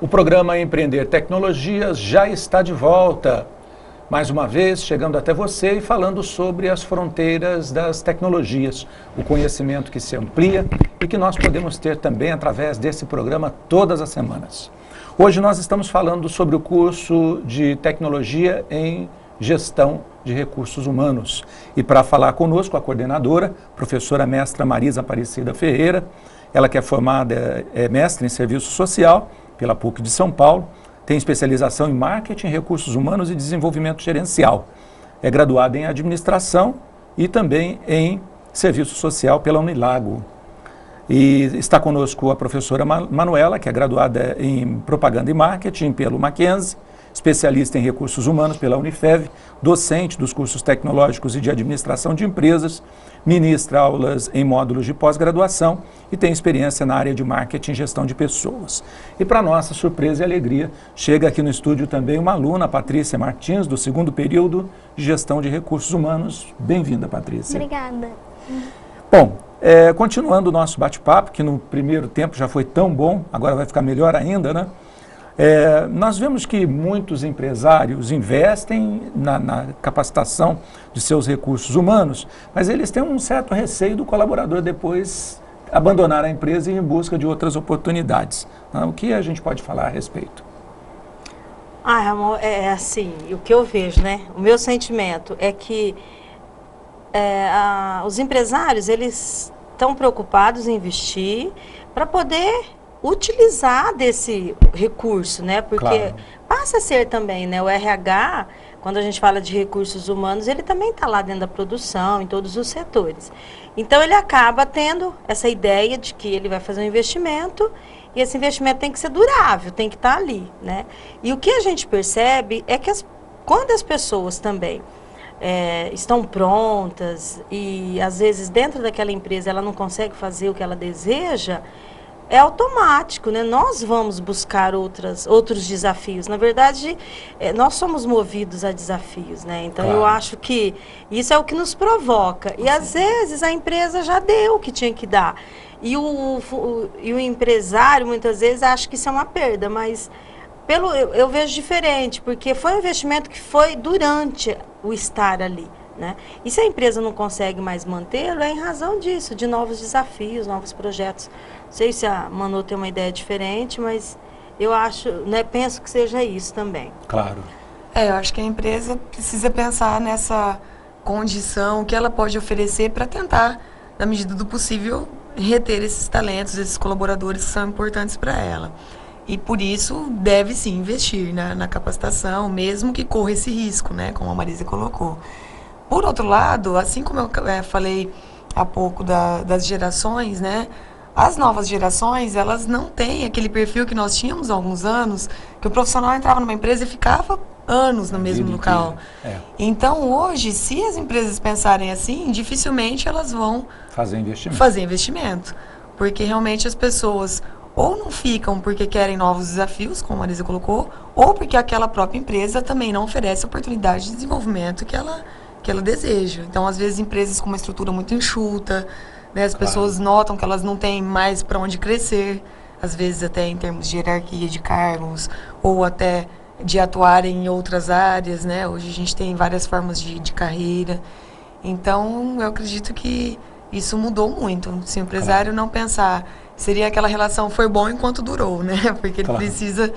O programa Empreender Tecnologias já está de volta. Mais uma vez, chegando até você e falando sobre as fronteiras das tecnologias, o conhecimento que se amplia e que nós podemos ter também através desse programa todas as semanas. Hoje nós estamos falando sobre o curso de Tecnologia em Gestão de Recursos Humanos. E para falar conosco, a coordenadora, professora mestra Marisa Aparecida Ferreira, ela que é formada, é mestre em Serviço Social pela PUC de São Paulo, tem especialização em Marketing, Recursos Humanos e Desenvolvimento Gerencial. É graduada em Administração e também em Serviço Social pela Unilago. E está conosco a professora Manuela, que é graduada em Propaganda e Marketing pelo Mackenzie, especialista em Recursos Humanos pela Unifev, docente dos cursos tecnológicos e de administração de empresas, ministra aulas em módulos de pós-graduação e tem experiência na área de marketing e gestão de pessoas. E para nossa surpresa e alegria, chega aqui no estúdio também uma aluna, Patrícia Martins, do segundo período de Gestão de Recursos Humanos. Bem-vinda, Patrícia. Obrigada. Bom, continuando o nosso bate-papo, que no primeiro tempo já foi tão bom, agora vai ficar melhor ainda, né? Nós vemos que muitos empresários investem na capacitação de seus recursos humanos, mas eles têm um certo receio do colaborador depois abandonar a empresa e ir em busca de outras oportunidades. O que a gente pode falar a respeito? Ramon, é assim, o que eu vejo, né? O meu sentimento é que os empresários, eles estão preocupados em investir para poder utilizar desse recurso, né? Porque claro, passa a ser também, né? O RH, quando a gente fala de recursos humanos, ele também está lá dentro da produção, em todos os setores. Então, ele acaba tendo essa ideia de que ele vai fazer um investimento e esse investimento tem que ser durável, tem que estar ali, né? E o que a gente percebe é que quando as pessoas também estão prontas e, às vezes, dentro daquela empresa ela não consegue fazer o que ela deseja, é automático, né? Nós vamos buscar outros desafios. Na verdade, nós somos movidos a desafios, né? Então, claro, eu acho que isso é o que nos provoca. E, às vezes, a empresa já deu o que tinha que dar. E o empresário, muitas vezes, acha que isso é uma perda, mas eu vejo diferente, porque foi um investimento que foi durante o estar ali, né? E se a empresa não consegue mais mantê-lo, é em razão disso, de novos desafios, novos projetos. Não sei se a Manu tem uma ideia diferente, mas eu acho, né, penso que seja isso também. Claro. Eu acho que a empresa precisa pensar nessa condição que ela pode oferecer para tentar, na medida do possível, reter esses talentos, esses colaboradores que são importantes para ela. E por isso deve sim investir na capacitação, mesmo que corra esse risco, né, como a Marisa colocou. Por outro lado, assim como eu falei há pouco das gerações, né, as novas gerações, elas não têm aquele perfil que nós tínhamos há alguns anos, que o profissional entrava numa empresa e ficava anos no mesmo local. Então, hoje, se as empresas pensarem assim, dificilmente elas vão fazer investimento. Porque realmente as pessoas ou não ficam porque querem novos desafios, como a Marisa colocou, ou porque aquela própria empresa também não oferece oportunidade de desenvolvimento que ela deseja. Então, às vezes, empresas com uma estrutura muito enxuta, né, as pessoas notam que elas não têm mais para onde crescer, às vezes até em termos de hierarquia de cargos, ou até de atuar em outras áreas, né? Hoje a gente tem várias formas de carreira. Então, eu acredito que isso mudou muito. Se o empresário não pensar, seria aquela relação foi bom enquanto durou, né? Porque ele precisa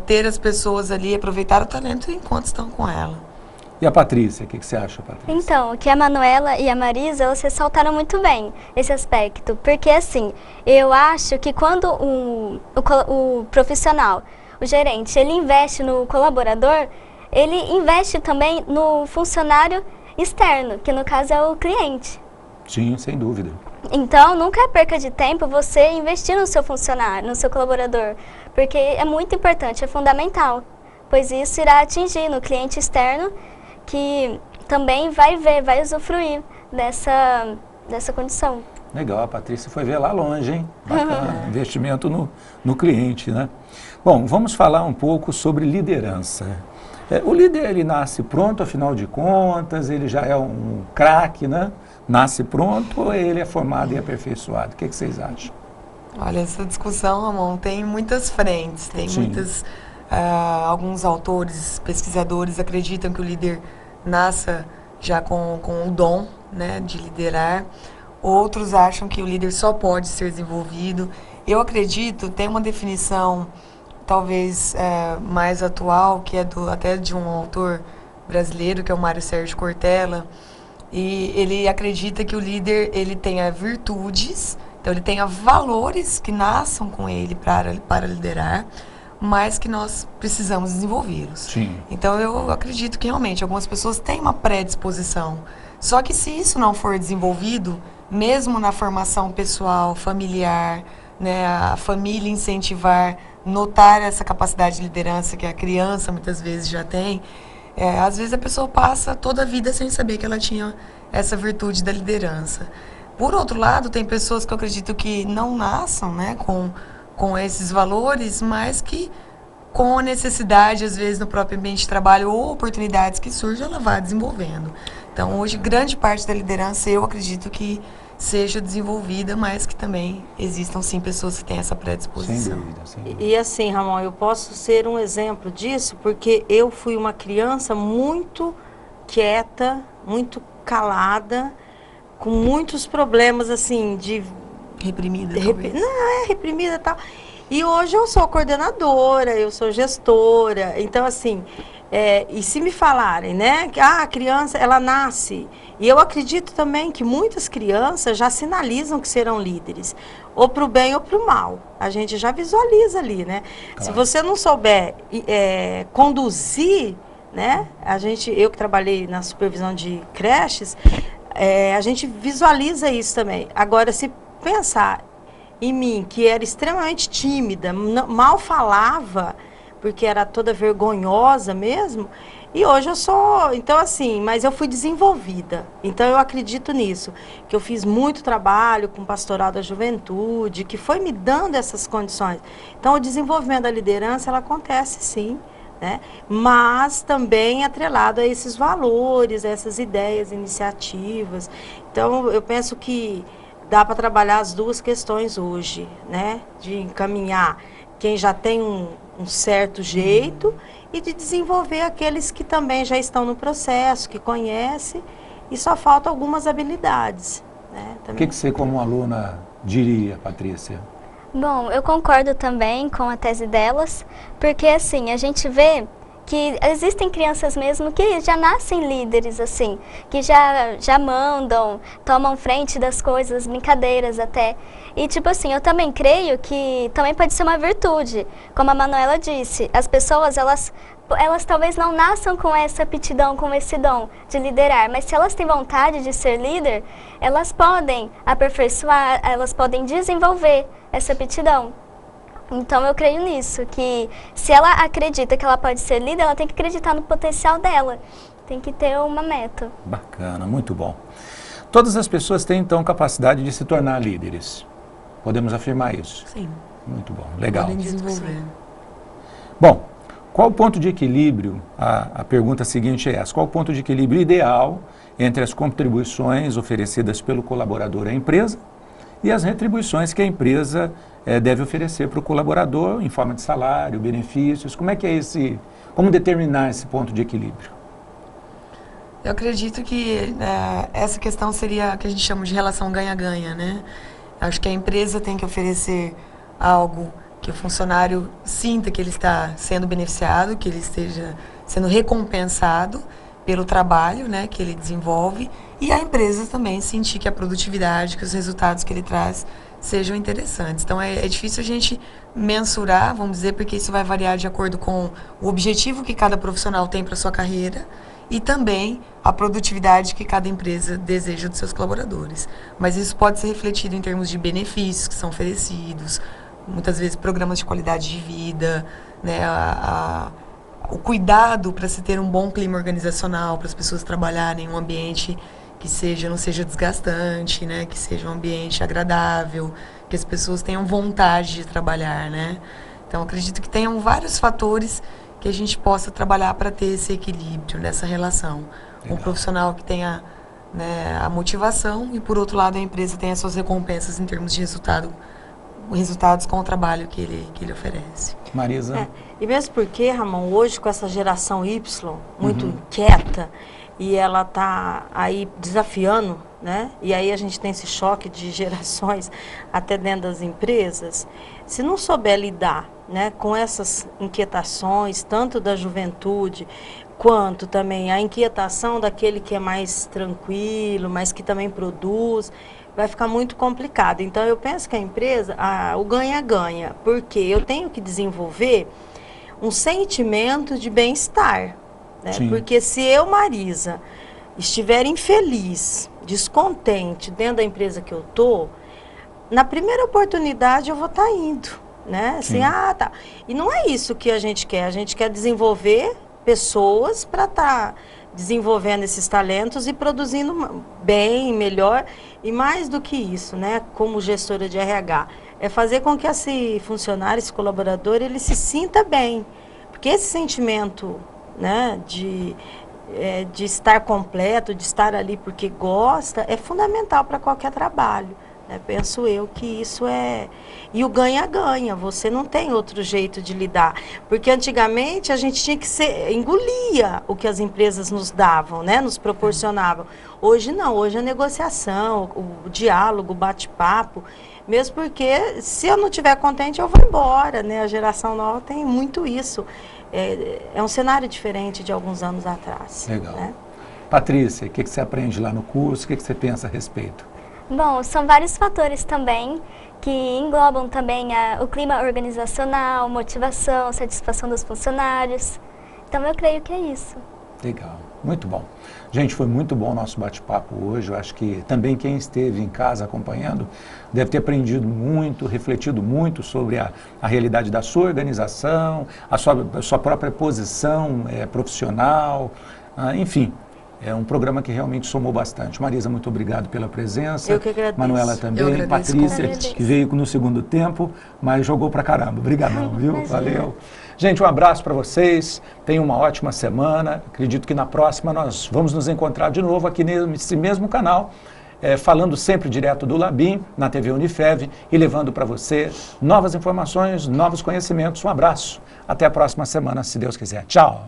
ter as pessoas ali, aproveitar o talento enquanto estão com ela. E a Patrícia, o que você acha, Patrícia? Então, que a Manuela e a Marisa, vocês saltaram muito bem esse aspecto. Porque, assim, eu acho que quando o profissional, o gerente, ele investe no colaborador, ele investe também no funcionário externo, que no caso é o cliente. Sim, sem dúvida. Então, nunca é perca de tempo você investir no seu funcionário, no seu colaborador, porque é muito importante, é fundamental, pois isso irá atingir no cliente externo, que também vai usufruir dessa condição. Legal, a Patrícia foi ver lá longe, hein? Bacana, investimento no cliente, né? Bom, vamos falar um pouco sobre liderança. O líder, ele nasce pronto, afinal de contas, ele já é um craque, né? Nasce pronto ou ele é formado e aperfeiçoado? O que vocês acham? Olha, essa discussão, Ramon, tem muitas frentes, tem Sim. muitas... alguns autores, pesquisadores acreditam que o líder nasça já com o dom, né, de liderar. Outros acham que o líder só pode ser desenvolvido. Eu acredito, tem uma definição talvez mais atual, que é até de um autor brasileiro, que é o Mário Sérgio Cortella, e ele acredita que o líder ele tenha virtudes, então ele tenha valores que nasçam com ele para liderar, mas que nós precisamos desenvolvê-los. Sim. Então eu acredito que realmente algumas pessoas têm uma predisposição. Só que se isso não for desenvolvido, mesmo na formação pessoal, familiar, né, a família incentivar, notar essa capacidade de liderança que a criança muitas vezes já tem, às vezes a pessoa passa toda a vida sem saber que ela tinha essa virtude da liderança. Por outro lado, tem pessoas que eu acredito que não nasçam, né, com esses valores, mas que com a necessidade, às vezes, no próprio ambiente de trabalho ou oportunidades que surgem, ela vai desenvolvendo. Então, hoje, grande parte da liderança, eu acredito que seja desenvolvida, mas que também existam, sim, pessoas que têm essa predisposição. Sem dúvida, sem dúvida. E assim, Ramon, eu posso ser um exemplo disso, porque eu fui uma criança muito quieta, muito calada, com muitos problemas, assim, de... Reprimida, talvez. Não, reprimida e tal. E hoje eu sou coordenadora, eu sou gestora, então assim, e se me falarem, né, que a criança, ela nasce, e eu acredito também que muitas crianças já sinalizam que serão líderes, ou para o bem ou para o mal, a gente já visualiza ali, né? Claro. Se você não souber conduzir, né, eu que trabalhei na supervisão de creches, a gente visualiza isso também. Agora, se pensar em mim, que era extremamente tímida, mal falava, porque era toda vergonhosa mesmo, e hoje eu sou, então assim, mas eu fui desenvolvida, então eu acredito nisso, que eu fiz muito trabalho com o pastoral da juventude, que foi me dando essas condições. Então o desenvolvimento da liderança, ela acontece sim, né? Mas também atrelado a esses valores, a essas ideias, iniciativas. Então eu penso que dá para trabalhar as duas questões hoje, né? De encaminhar quem já tem um certo jeito e de desenvolver aqueles que também já estão no processo, que conhecem, e só faltam algumas habilidades, né? O que você, como aluna, diria, Patrícia? Bom, eu concordo também com a tese delas, porque assim, a gente vê que existem crianças mesmo que já nascem líderes, assim, que já mandam, tomam frente das coisas, brincadeiras até. E tipo assim, eu também creio que também pode ser uma virtude. Como a Manuela disse, as pessoas, elas talvez não nasçam com essa aptidão, com esse dom de liderar, mas se elas têm vontade de ser líder, elas podem aperfeiçoar, elas podem desenvolver essa aptidão. Então eu creio nisso, que se ela acredita que ela pode ser líder, ela tem que acreditar no potencial dela, tem que ter uma meta. Bacana, muito bom. Todas as pessoas têm então capacidade de se tornar líderes, podemos afirmar isso? Sim. Muito bom, legal. Podem desenvolver. Bom, qual o ponto de equilíbrio, a pergunta seguinte é essa, qual o ponto de equilíbrio ideal entre as contribuições oferecidas pelo colaborador à empresa e as retribuições que a empresa deve oferecer para o colaborador em forma de salário, benefícios? Como é que é como determinar esse ponto de equilíbrio? Eu acredito que essa questão seria a que a gente chama de relação ganha-ganha, né? Acho que a empresa tem que oferecer algo que o funcionário sinta que ele está sendo beneficiado, que ele esteja sendo recompensado pelo trabalho, né, que ele desenvolve, e a empresa também sentir que a produtividade, que os resultados que ele traz sejam interessantes. Então é difícil a gente mensurar, vamos dizer, porque isso vai variar de acordo com o objetivo que cada profissional tem para sua carreira e também a produtividade que cada empresa deseja dos seus colaboradores. Mas isso pode ser refletido em termos de benefícios que são oferecidos, muitas vezes programas de qualidade de vida, né, o cuidado para se ter um bom clima organizacional, para as pessoas trabalharem em um ambiente que não seja desgastante, né, que seja um ambiente agradável, que as pessoas tenham vontade de trabalhar, né. Então, acredito que tenham vários fatores que a gente possa trabalhar para ter esse equilíbrio nessa relação. Legal. Um profissional que tenha, né, a motivação e, por outro lado, a empresa tenha suas recompensas em termos de resultado resultados com o trabalho que ele oferece. Marisa? E mesmo porque, Ramon, hoje com essa geração Y muito inquieta, e ela está aí desafiando, né? E aí a gente tem esse choque de gerações até dentro das empresas. Se não souber lidar, né, com essas inquietações, tanto da juventude, quanto também a inquietação daquele que é mais tranquilo, mas que também produz, vai ficar muito complicado. Então eu penso que a empresa, o ganha-ganha, porque eu tenho que desenvolver um sentimento de bem-estar. Né? Porque se eu, Marisa, estiver infeliz, descontente dentro da empresa que eu estou, na primeira oportunidade eu vou estar indo. Né? Assim, tá. E não é isso que a gente quer desenvolver pessoas para estar desenvolvendo esses talentos e produzindo bem, melhor. E mais do que isso, né, como gestora de RH, é fazer com que esse funcionário, esse colaborador, ele se sinta bem. Porque esse sentimento, né, de estar completo, de estar ali porque gosta, é fundamental para qualquer trabalho. Penso eu que isso é... E o ganha-ganha, você não tem outro jeito de lidar. Porque antigamente a gente tinha que engolia o que as empresas nos davam, né? Nos proporcionavam. Hoje não, hoje a negociação, o diálogo, o bate-papo. Mesmo porque se eu não estiver contente eu vou embora, né? A geração nova tem muito isso. É um cenário diferente de alguns anos atrás. Legal. Né? Patrícia, o que você aprende lá no curso? O que você pensa a respeito? Bom, são vários fatores também que englobam também o clima organizacional, motivação, satisfação dos funcionários. Então eu creio que é isso. Legal, muito bom. Gente, foi muito bom o nosso bate-papo hoje. Eu acho que também quem esteve em casa acompanhando deve ter aprendido muito, refletido muito sobre a realidade da sua organização, a sua própria posição profissional, enfim. É um programa que realmente somou bastante. Marisa, muito obrigado pela presença. Eu que agradeço. Manuela também. Patrícia, que veio no segundo tempo, mas jogou pra caramba. Obrigadão, viu? Imagina. Valeu. Gente, um abraço para vocês. Tenham uma ótima semana. Acredito que na próxima nós vamos nos encontrar de novo aqui nesse mesmo canal, falando sempre direto do Labim, na TV Unifev, e levando para você novas informações, novos conhecimentos. Um abraço. Até a próxima semana, se Deus quiser. Tchau.